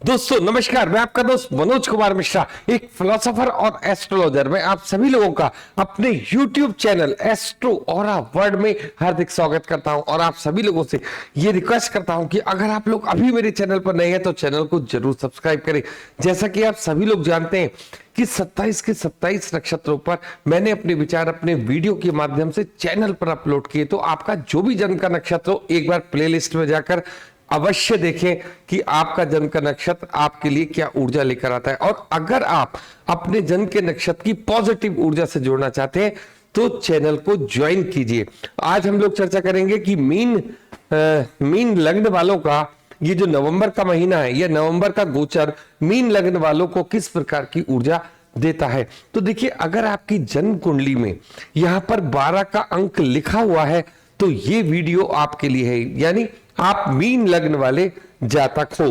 दोस्तों नमस्कार, मैं आपका दोस्त मनोज कुमार मिश्रा, एक फिलोसोफर और एस्ट्रोलॉजर। मैं आप सभी लोगों का अपने YouTube channel astro aura world में हार्दिक स्वागत करता हूं और आप सभी लोगों से ये रिक्वेस्ट करता हूं कि अगर आप लोग अभी मेरे चैनल पर नए हैं तो चैनल को जरूर सब्सक्राइब करें। जैसा कि आप सभी लोग जानते हैं कि 27 के 27 नक्षत्रों पर मैंने अपने विचार अपने वीडियो के माध्यम से चैनल पर अपलोड किए। तो आपका जो भी जन्म का नक्षत्र हो, एक बार प्लेलिस्ट में जाकर अवश्य देखें कि आपका जन्म का नक्षत्र आपके लिए क्या ऊर्जा लेकर आता है। और अगर आप अपने जन्म के नक्षत्र की पॉजिटिव ऊर्जा से जोड़ना चाहते हैं तो चैनल को ज्वाइन कीजिए। आज हम लोग चर्चा करेंगे कि मीन लग्न वालों का ये जो नवंबर का महीना है, यह नवंबर का गोचर मीन लग्न वालों को किस प्रकार की ऊर्जा देता है। तो देखिए, अगर आपकी जन्म कुंडली में यहां पर 12 का अंक लिखा हुआ है तो ये वीडियो आपके लिए है, यानी आप मीन लग्न वाले जातक हो।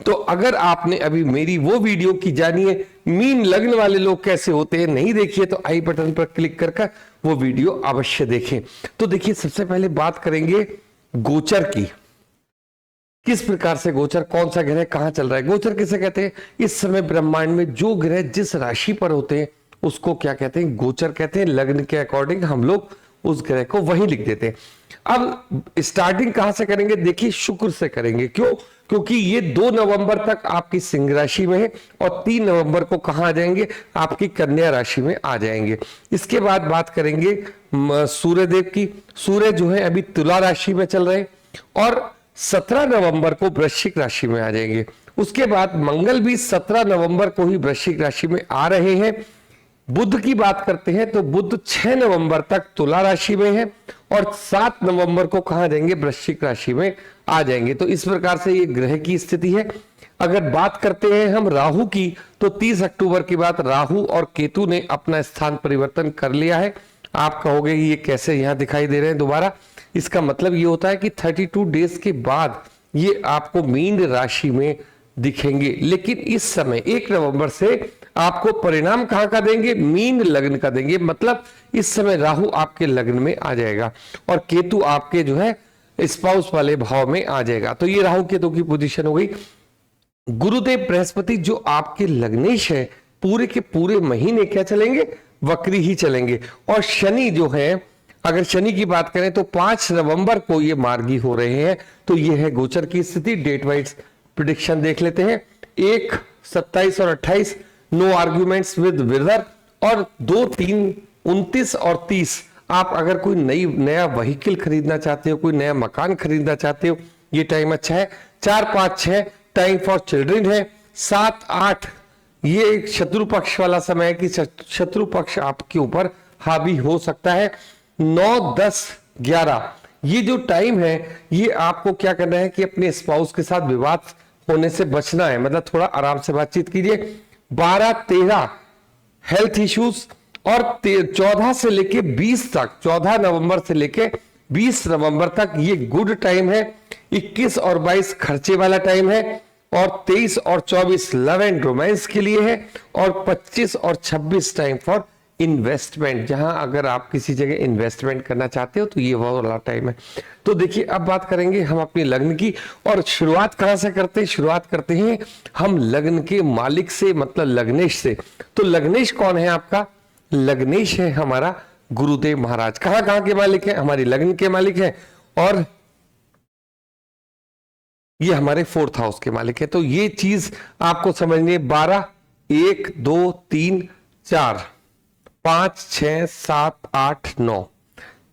तो अगर आपने अभी मेरी वो वीडियो की जानिए मीन लग्न वाले लोग कैसे होते हैं नहीं देखिए तो आई बटन पर क्लिक करके वो वीडियो अवश्य देखें। तो देखिए, सबसे पहले बात करेंगे गोचर की। किस प्रकार से गोचर, कौन सा ग्रह कहां चल रहा है। गोचर किसे कहते हैं? इस समय ब्रह्मांड में जो ग्रह जिस राशि पर होते हैं उसको क्या कहते हैं? गोचर कहते हैं। लग्न के अकॉर्डिंग हम लोग उस ग्रह को वहीं लिख देते हैं। अब स्टार्टिंग कहां से करेंगे? देखिए, शुक्र से करेंगे। क्यों? क्योंकि ये 2 नवंबर तक आपकी सिंह राशि में है और 3 नवंबर को कहां आ जाएंगे? आपकी कन्या राशि में आ जाएंगे। इसके बाद बात करेंगे सूर्य देव की। सूर्य जो है अभी तुला राशि में चल रहे और 17 नवंबर को वृश्चिक राशि में आ जाएंगे। उसके बाद मंगल भी 17 नवंबर को ही वृश्चिक राशि में आ रहे हैं। बुध की बात करते हैं तो बुध 6 नवंबर तक तुला राशि में है और 7 नवंबर को कहां जाएंगे? वृश्चिक राशि में आ जाएंगे। तो इस प्रकार से ये ग्रह की स्थिति है। अगर बात करते हैं हम राहु की तो 30 अक्टूबर के बाद राहु और केतु ने अपना स्थान परिवर्तन कर लिया है। आप कहोगे ये कैसे यहां दिखाई दे रहे हैं दोबारा? इसका मतलब ये होता है कि 32 डेज के बाद ये आपको मीन राशि में दिखेंगे। लेकिन इस समय 1 नवंबर से आपको परिणाम कहां का देंगे? मीन लग्न का देंगे। मतलब इस समय राहु आपके लग्न में आ जाएगा और केतु आपके जो है स्पाउस वाले भाव में आ जाएगा। तो ये राहु केतु की पोजीशन हो गई। गुरुदेव बृहस्पति जो आपके लग्नेश है पूरे के पूरे महीने क्या चलेंगे? वक्री ही चलेंगे। और शनि जो है, अगर शनि की बात करें तो 5 नवंबर को ये मार्गी हो रहे हैं। तो ये है गोचर की स्थिति। डेट वाइज प्रिडिक्शन देख लेते हैं। 1, 27 और 28 नो आर्ग्यूमेंट्स विद विदर और 2, 3, 29 और 30 आप अगर कोई नया व्हीकल खरीदना चाहते हो, कोई नया मकान खरीदना चाहते हो, ये टाइम अच्छा है। 4, 5, 6 टाइम फॉर चिल्ड्रन है। 7, 8 ये एक शत्रु पक्ष वाला समय है कि शत्रु पक्ष आपके ऊपर हावी हो सकता है। 9, 10, 11 ये जो टाइम है ये आपको क्या करना है कि अपने स्पाउस के साथ विवाद होने से बचना है। मतलब थोड़ा आराम से बातचीत कीजिए। 12, 13 हेल्थ इश्यूज और 14 से लेके 20 तक, 14 नवंबर से लेके 20 नवंबर तक ये गुड टाइम है। 21 और 22 खर्चे वाला टाइम है और 23 और 24 लव एंड रोमांस के लिए है और 25 और 26 टाइम फॉर इन्वेस्टमेंट, जहां अगर आप किसी जगह इन्वेस्टमेंट करना चाहते हो तो ये वो वाला टाइम है। तो देखिए, अब बात करेंगे हम अपने लग्न की और शुरुआत कहां से करते हैं? शुरुआत करते हैं हम लग्न के मालिक से, मतलब लग्नेश से। तो लग्नेश कौन है आपका? लग्नेश है हमारा गुरुदेव महाराज। कहां कहां के मालिक है? हमारी लग्न के मालिक है और ये हमारे 4th हाउस के मालिक है। तो ये चीज आपको समझनी है। 12, 1, 2, 3, 4, 5, 6, 7, 8, 9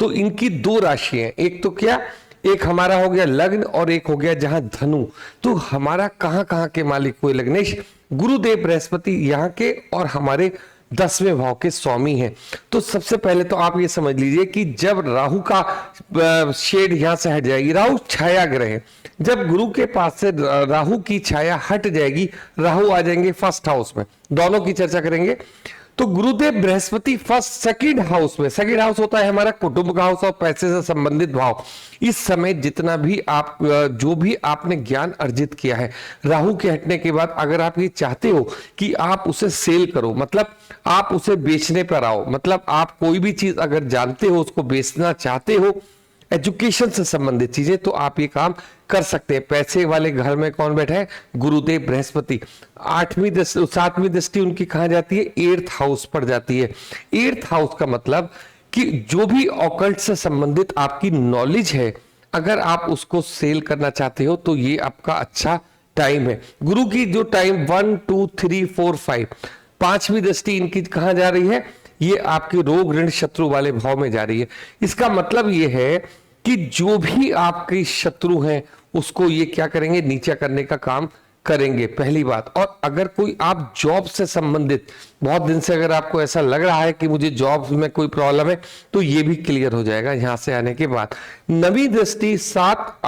तो इनकी 2 राशि हैं। एक तो क्या, एक हमारा हो गया लग्न और एक हो गया जहां धनु। तो हमारा कहां कहां के मालिक हुए लग्नेश? गुरुदेव बृहस्पति यहाँ के और हमारे 10वें भाव के स्वामी हैं। तो सबसे पहले तो आप ये समझ लीजिए कि जब राहु का शेड यहां से हट जाएगी, राहु छाया ग्रह है, जब गुरु के पास से राहु की छाया हट जाएगी, राहु आ जाएंगे 1st हाउस में। दोनों की चर्चा करेंगे। तो गुरुदेव बृहस्पति 2nd हाउस में, 2nd हाउस होता है हमारा कुटुंब का हाउस और पैसे से संबंधित भाव। इस समय जितना भी आप जो भी आपने ज्ञान अर्जित किया है, राहु के हटने के बाद अगर आप ये चाहते हो कि आप उसे सेल करो, मतलब आप उसे बेचने पर आओ, मतलब आप कोई भी चीज अगर जानते हो उसको बेचना चाहते हो, एजुकेशन से संबंधित चीजें, तो आप ये काम कर सकते हैं। पैसे वाले घर में कौन बैठा है? गुरुदेव बृहस्पति। 7वीं दृष्टि उनकी कहां जाती है? 8th हाउस पर जाती है। 8th हाउस का मतलब कि जो भी ऑकल्ट से संबंधित आपकी नॉलेज है, अगर आप उसको सेल करना चाहते हो तो ये आपका अच्छा टाइम है। गुरु की जो टाइम 1 2 3 4 5, 5वीं दृष्टि इनकी कहां जा रही है? ये आपके रोग ऋण शत्रु वाले भाव में जा रही है। इसका मतलब ये है कि जो भी आपके शत्रु हैं उसको ये क्या करेंगे? नीचा करने का काम करेंगे, पहली बात। और अगर कोई आप जॉब से संबंधित बहुत दिन से अगर आपको ऐसा लग रहा है कि मुझे जॉब में कोई प्रॉब्लम है, तो ये भी क्लियर हो जाएगा यहां से आने के बाद। 9वीं दृष्टि 7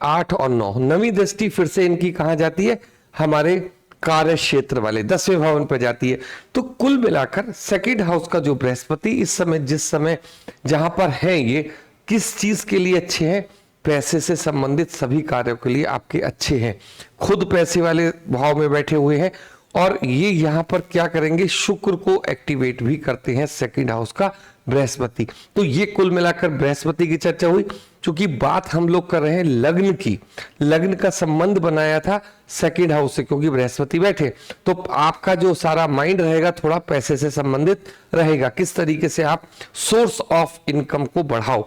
8 और 9, 9वीं दृष्टि फिर से इनकी कहां जाती है? हमारे कार्य क्षेत्र वाले 10वें भवन पर जाती है। तो कुल मिलाकर सेकंड हाउस का जो बृहस्पति इस समय जिस समय जहां पर है, ये किस चीज के लिए अच्छे हैं? पैसे से संबंधित सभी कार्यों के लिए आपके अच्छे हैं। खुद पैसे वाले भाव में बैठे हुए हैं और ये यहां पर क्या करेंगे? शुक्र को एक्टिवेट भी करते हैं सेकंड हाउस का बृहस्पति। तो ये कुल मिलाकर बृहस्पति की चर्चा हुई। चूंकि बात हम लोग कर रहे हैं लग्न की, लग्न का संबंध बनाया था सेकंड हाउस से, क्योंकि बृहस्पति बैठे, तो आपका जो सारा माइंड रहेगा थोड़ा पैसे से संबंधित रहेगा। किस तरीके से आप सोर्स ऑफ इनकम को बढ़ाओ।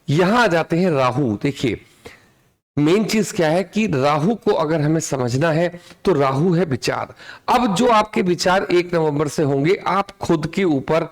यहां आ जाते हैं राहु। देखिए मेन चीज क्या है कि राहु को अगर हमें समझना है तो राहु है विचार। अब जो आपके विचार 1 नवंबर से होंगे, आप खुद के ऊपर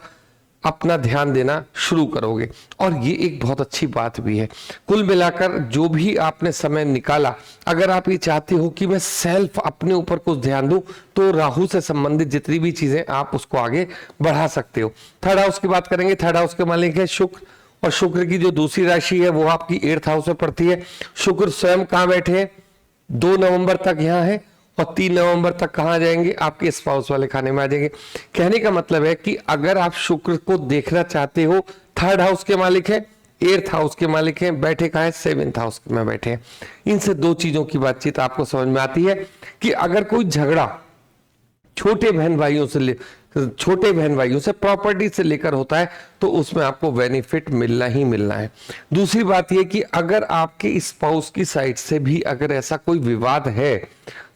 अपना ध्यान देना शुरू करोगे, और ये एक बहुत अच्छी बात भी है। कुल मिलाकर जो भी आपने समय निकाला, अगर आप ये चाहते हो कि मैं सेल्फ अपने ऊपर कुछ ध्यान दूं, तो राहु से संबंधित जितनी भी चीजें आप उसको आगे बढ़ा सकते हो। थर्ड हाउस की बात करेंगे। थर्ड हाउस के मालिक है शुक्र, और शुक्र की जो दूसरी राशि है वो आपकी 8th हाउस में पड़ती है। शुक्र स्वयं कहां बैठे हैं? 2 नवंबर तक यहां है और 3 नवंबर तक कहां जाएंगे? आपके स्पाउस वाले खाने में आ जाएंगे। कहने का मतलब है कि अगर आप शुक्र को देखना चाहते हो, 3rd हाउस के मालिक है, 8th हाउस के मालिक हैं, बैठे कहां है? 7th हाउस में बैठे हैं। इनसे दो चीजों की बातचीत आपको समझ में आती है कि अगर कोई झगड़ा छोटे बहन भाइयों से प्रॉपर्टी से लेकर होता है, तो उसमें आपको बेनिफिट मिलना ही मिलना है। दूसरी बात यह कि अगर आपके स्पाउस की साइड से भी अगर ऐसा कोई विवाद है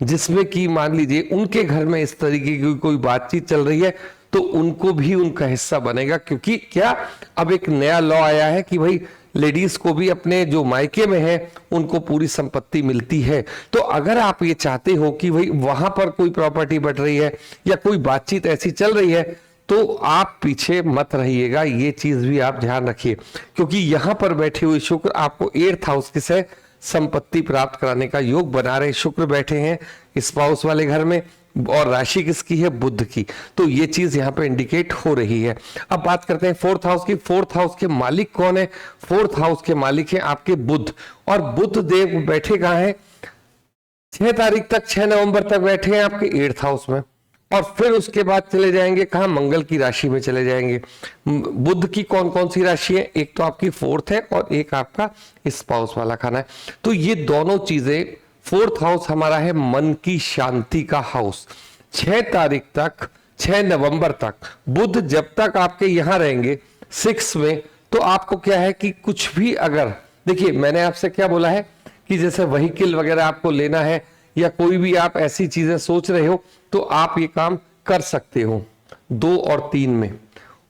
जिसमें कि मान लीजिए उनके घर में इस तरीके की कोई बातचीत चल रही है, तो उनको भी उनका हिस्सा बनेगा। क्योंकि क्या अब एक नया लॉ आया है कि भाई लेडीज को भी अपने जो मायके में है उनको पूरी संपत्ति मिलती है। तो अगर आप ये चाहते हो कि भाई वहां पर कोई प्रॉपर्टी बढ़ रही है या कोई बातचीत ऐसी चल रही है, तो आप पीछे मत रहिएगा। ये चीज भी आप ध्यान रखिए, क्योंकि यहां पर बैठे हुए शुक्र आपको 8th हाउस से संपत्ति प्राप्त कराने का योग बना रहे। शुक्र बैठे हैं स्पाउस वाले घर में, और राशि किसकी है? बुध की। तो ये चीज यहां पे इंडिकेट हो रही है। अब बात करते हैं 4th हाउस की। 4th हाउस के मालिक कौन है? 4th हाउस के मालिक है आपके बुध, और बुध देव बैठे कहां है? 6 तारीख तक, 6 नवंबर तक बैठे हैं आपके 8th हाउस में, और फिर उसके बाद चले जाएंगे कहां? मंगल की राशि में चले जाएंगे। बुध की कौन कौन सी राशि है? एक तो आपकी 4th है और एक आपका स्पाउस वाला खाना है। तो ये दोनों चीजें, 4th हाउस हमारा है मन की शांति का हाउस। 6 तारीख तक, 6 नवंबर तक बुध जब तक आपके यहां रहेंगे 6 में, तो आपको क्या है कि कुछ भी अगर, देखिए मैंने आपसे क्या बोला है कि जैसे व्हीकल वगैरह आपको लेना है या कोई भी आप ऐसी चीजें सोच रहे हो, तो आप ये काम कर सकते हो 2 और 3 में।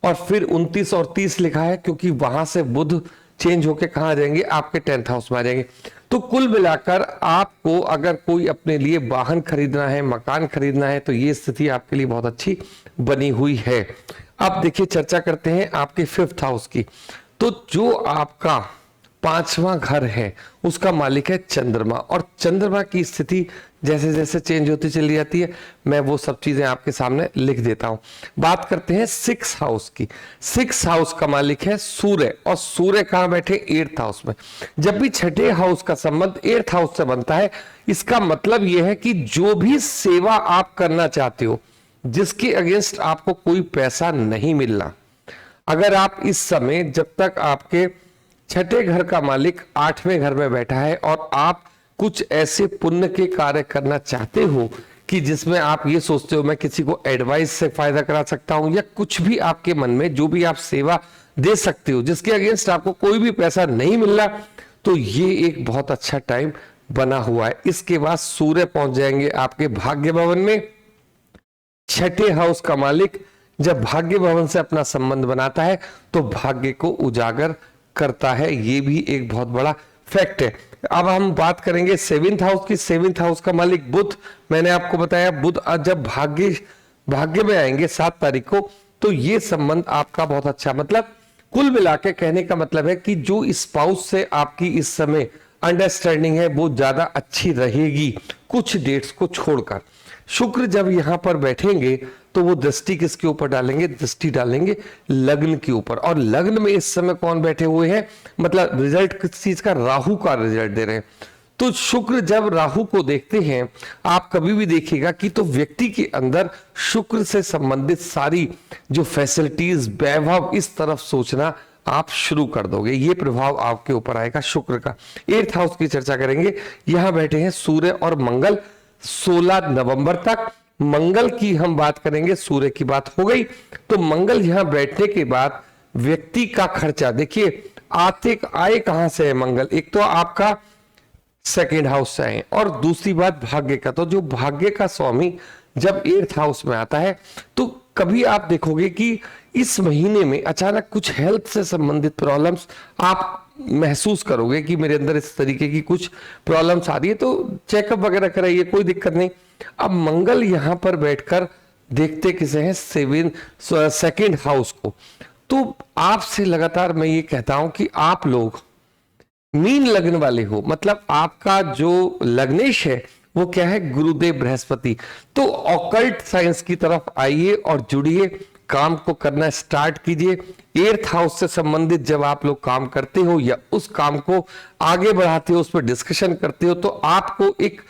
और फिर 29 और 30 लिखा है, क्योंकि वहां से बुध चेंज होके कहां आ जाएंगे? आपके 10th हाउस में आ जाएंगे। तो कुल मिलाकर आपको अगर कोई अपने लिए वाहन खरीदना है, मकान खरीदना है, तो ये स्थिति आपके लिए बहुत अच्छी बनी हुई है। अब देखिए चर्चा करते हैं आपके 5th हाउस की। तो जो आपका 5वां घर है उसका मालिक है चंद्रमा, और चंद्रमा की स्थिति जैसे जैसे चेंज होती चली जाती है, मैं वो सब चीजें आपके सामने लिख देता हूं। बात करते हैं 6th हाउस की। 6th हाउस का मालिक है सूर्य, और सूर्य कहां बैठे? 8th हाउस में। जब भी 6ठे हाउस का संबंध 8th हाउस से बनता है, इसका मतलब यह है कि जो भी सेवा आप करना चाहते हो, जिसके अगेंस्ट आपको कोई पैसा नहीं मिलना, अगर आप इस समय जब तक आपके 6ठे घर का मालिक 8वें घर में बैठा है और आप कुछ ऐसे पुण्य के कार्य करना चाहते हो कि कि जिसमें आप ये सोचते हो मैं किसी को एडवाइस से फायदा करा सकता हूं, या कुछ भी आपके मन में जो भी आप सेवा दे सकते हो जिसके अगेंस्ट आपको कोई भी पैसा नहीं मिल रहा, तो ये एक बहुत अच्छा टाइम बना हुआ है। इसके बाद सूर्य पहुंच जाएंगे आपके भाग्य भवन में। छठे हाउस का मालिक जब भाग्य भवन से अपना संबंध बनाता है तो भाग्य को उजागर करता है, ये भी एक बहुत बड़ा फैक्ट है। अब हम बात करेंगे सेवेंथ हाउस की। सेवेंथ हाउस का मालिक बुध, मैंने आपको बताया बुध जब भाग्य में आएंगे 7 तारीख को, तो ये संबंध आपका बहुत अच्छा, मतलब कुल मिला के कहने का मतलब है कि जो स्पाउस से आपकी इस समय अंडरस्टैंडिंग है वो ज्यादा अच्छी रहेगी कुछ डेट्स को छोड़कर। शुक्र जब यहां पर बैठेंगे तो वो दृष्टि किसके ऊपर डालेंगे? दृष्टि डालेंगे लग्न के ऊपर। और लग्न में इस समय कौन बैठे हुए हैं, मतलब रिजल्ट किस चीज का? राहु का रिजल्ट दे रहे हैं। तो शुक्र जब राहु को देखते हैं, आप कभी भी देखिएगा कि तो व्यक्ति के अंदर शुक्र से संबंधित सारी जो फैसिलिटीज, वैभव, इस तरफ सोचना आप शुरू कर दोगे। ये प्रभाव आपके ऊपर आएगा शुक्र का। 8th हाउस की चर्चा करेंगे। यहां बैठे हैं सूर्य और मंगल 16 नवंबर तक। मंगल की हम बात करेंगे, सूर्य की बात हो गई। तो मंगल यहां बैठने के बाद व्यक्ति का खर्चा देखिए आए कहां से है मंगल? एक तो आपका 2nd हाउस से आए, और दूसरी बात भाग्य का। तो जो भाग्य का स्वामी जब 8th हाउस में आता है तो कभी आप देखोगे कि इस महीने में अचानक कुछ हेल्थ से संबंधित प्रॉब्लम्स आप महसूस करोगे कि मेरे अंदर इस तरीके की कुछ प्रॉब्लम्स आ रही है, तो चेकअप वगैरह कराइए, कोई दिक्कत नहीं। अब मंगल यहां पर बैठकर देखते किसे हैं? 2nd हाउस को। तो आपसे लगातार मैं ये कहता हूं कि आप लोग मीन लग्न वाले हो, मतलब आपका जो लग्नेश है वो क्या है? गुरुदेव बृहस्पति। तो ऑकल्ट साइंस की तरफ आइए और जुड़िए, काम को करना स्टार्ट कीजिए। 8th हाउस से संबंधित जब आप लोग काम करते हो या उस काम को आगे बढ़ाते हो, उस पर डिस्कशन करते हो, तो आपको एक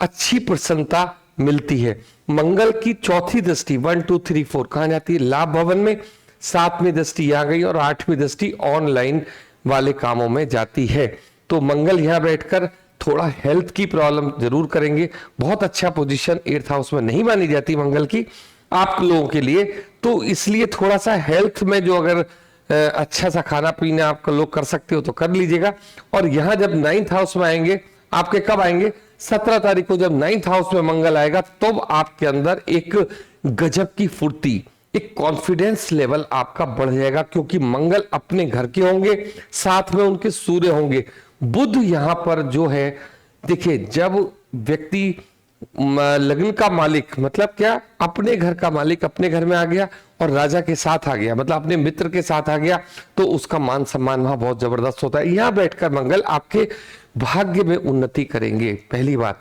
अच्छी प्रसन्नता मिलती है। मंगल की 4थी दृष्टि 1 2 3 4 कहां जाती है? लाभ भवन में। 7वीं दृष्टि यहां गई और 8वीं दृष्टि ऑनलाइन वाले कामों में जाती है। तो मंगल यहां बैठकर थोड़ा हेल्थ की प्रॉब्लम जरूर करेंगे। बहुत अच्छा पोजीशन 8th हाउस में नहीं मानी जाती मंगल की आप लोगों के लिए, तो इसलिए थोड़ा सा हेल्थ में जो अगर अच्छा सा खाना पीना आप लोग कर सकते हो तो कर लीजिएगा। और यहां जब 9th हाउस में आएंगे, आपके कब आएंगे? 17 तारीख को जब 9th हाउस में मंगल आएगा तब आपके अंदर एक गजब की फुर्ती, एक कॉन्फिडेंस लेवल आपका बढ़ जाएगा, क्योंकि मंगल अपने घर के होंगे, साथ में उनके सूर्य होंगे। बुध यहां पर जो है, देखिए जब व्यक्ति लग्न का मालिक, मतलब क्या? अपने घर का मालिक अपने घर में आ गया और राजा के साथ आ गया, मतलब अपने मित्र के साथ आ गया, तो उसका मान सम्मान वहां बहुत जबरदस्त होता है। यहां बैठकर मंगल आपके भाग्य में उन्नति करेंगे। पहली बात,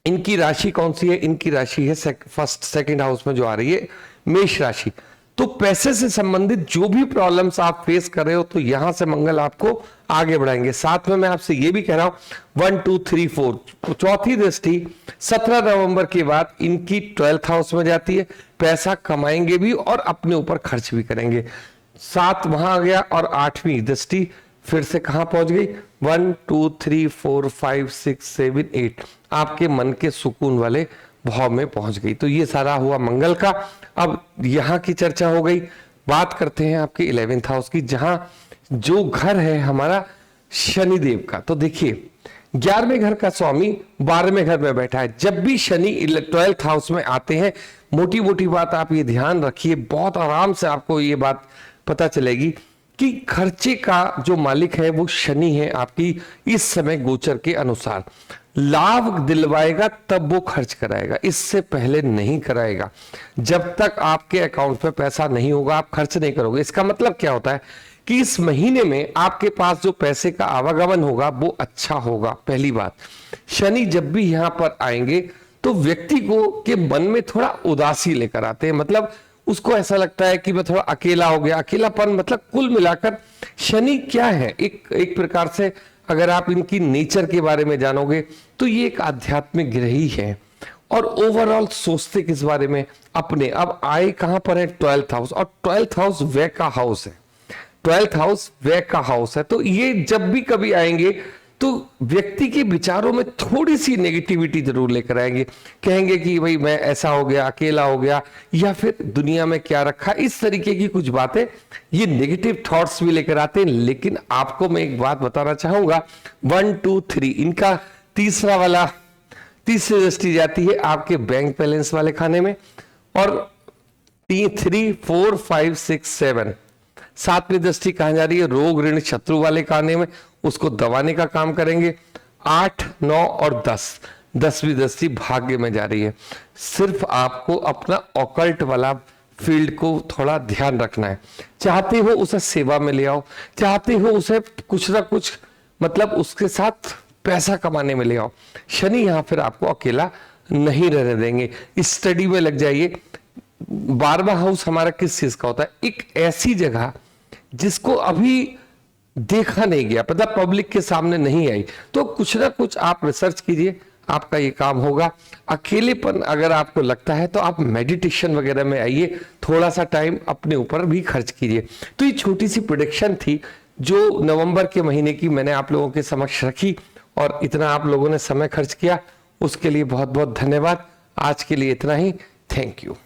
इनकी राशि कौन सी है? इनकी राशि है 2nd हाउस में जो आ रही है मेष राशि। तो पैसे से संबंधित जो भी प्रॉब्लम्स आप फेस कर रहे हो, तो यहां से मंगल आपको आगे बढ़ाएंगे। साथ में मैं आपसे ये भी कह रहा हूं 1 2 3 4 4थी दृष्टि 17 नवंबर के बाद इनकी 12th हाउस में जाती है। पैसा कमाएंगे भी और अपने ऊपर खर्च भी करेंगे। 7 वहां आ गया और 8वीं दृष्टि फिर से कहां पहुंच गई? 1 2 3 4 5 6 7 8 आपके मन के सुकून वाले भाव में पहुंच गई। तो ये सारा हुआ मंगल का। अब यहां की चर्चा हो गई, बात करते हैं आपके 11th हाउस की, जहां जो घर है हमारा शनिदेव का। तो देखिए 11वें घर का स्वामी 12वें घर में बैठा है। जब भी शनि 12th हाउस में आते हैं, मोटी मोटी बात आप ये ध्यान रखिए, बहुत आराम से आपको ये बात पता चलेगी कि खर्चे का जो मालिक है वो शनि है आपकी इस समय गोचर के अनुसार। लाभ दिलवाएगा तब वो खर्च कराएगा, इससे पहले नहीं कराएगा। जब तक आपके अकाउंट में पैसा नहीं होगा आप खर्च नहीं करोगे। इसका मतलब क्या होता है कि इस महीने में आपके पास जो पैसे का आवागमन होगा वो अच्छा होगा। पहली बात, शनि जब भी यहां पर आएंगे तो व्यक्ति को के मन में थोड़ा उदासी लेकर आते हैं, मतलब उसको ऐसा लगता है कि मैं थोड़ा अकेला हो गया। अकेलापन मतलब कुल मिलाकर शनि क्या है, एक प्रकार से अगर आप इनकी नेचर के बारे में जानोगे तो ये एक आध्यात्मिक ग्रह ही है। और ओवरऑल सोचते किस बारे में? अपने। अब आए कहां पर है? 12th हाउस, और 12th हाउस व्यय का हाउस है। 12th हाउस व्यय का हाउस है। तो ये जब भी कभी आएंगे तो व्यक्ति के विचारों में थोड़ी सी नेगेटिविटी जरूर लेकर आएंगे, कहेंगे कि भाई मैं ऐसा हो गया, अकेला हो गया, या फिर दुनिया में क्या रखा, इस तरीके की कुछ बातें, ये नेगेटिव थॉट्स भी लेकर आते हैं। लेकिन आपको मैं एक बात बताना चाहूंगा, 1 2 3 इनका तीसरी दृष्टि जाती है आपके बैंक बैलेंस वाले खाने में, और 3 4 5 6 7 सातवीं दृष्टि कहा जा रही है रोग ऋण शत्रु वाले खाने में, उसको दबाने का काम करेंगे। 8 9 और 10वीं दृष्टि भाग्य में जा रही है। सिर्फ आपको अपना ऑकल्ट वाला फील्ड को थोड़ा ध्यान रखना है। चाहते हो उसे सेवा में ले आओ, चाहते हो उसे कुछ ना कुछ मतलब उसके साथ पैसा कमाने में ले आओ। शनि यहां फिर आपको अकेला नहीं रहने देंगे। इस स्टडी में लग जाइए। 12वां हाउस हमारा किस चीज का होता है? एक ऐसी जगह जिसको अभी देखा नहीं गया, मतलब पब्लिक के सामने नहीं आई, तो कुछ ना कुछ आप रिसर्च कीजिए, आपका ये काम होगा। अकेलेपन अगर आपको लगता है तो आप मेडिटेशन वगैरह में आइए, थोड़ा सा टाइम अपने ऊपर भी खर्च कीजिए। तो ये छोटी सी प्रेडिक्शन थी जो नवंबर के महीने की मैंने आप लोगों के समक्ष रखी, और इतना आप लोगों ने समय खर्च किया, उसके लिए बहुत बहुत धन्यवाद। आज के लिए इतना ही। Thank you.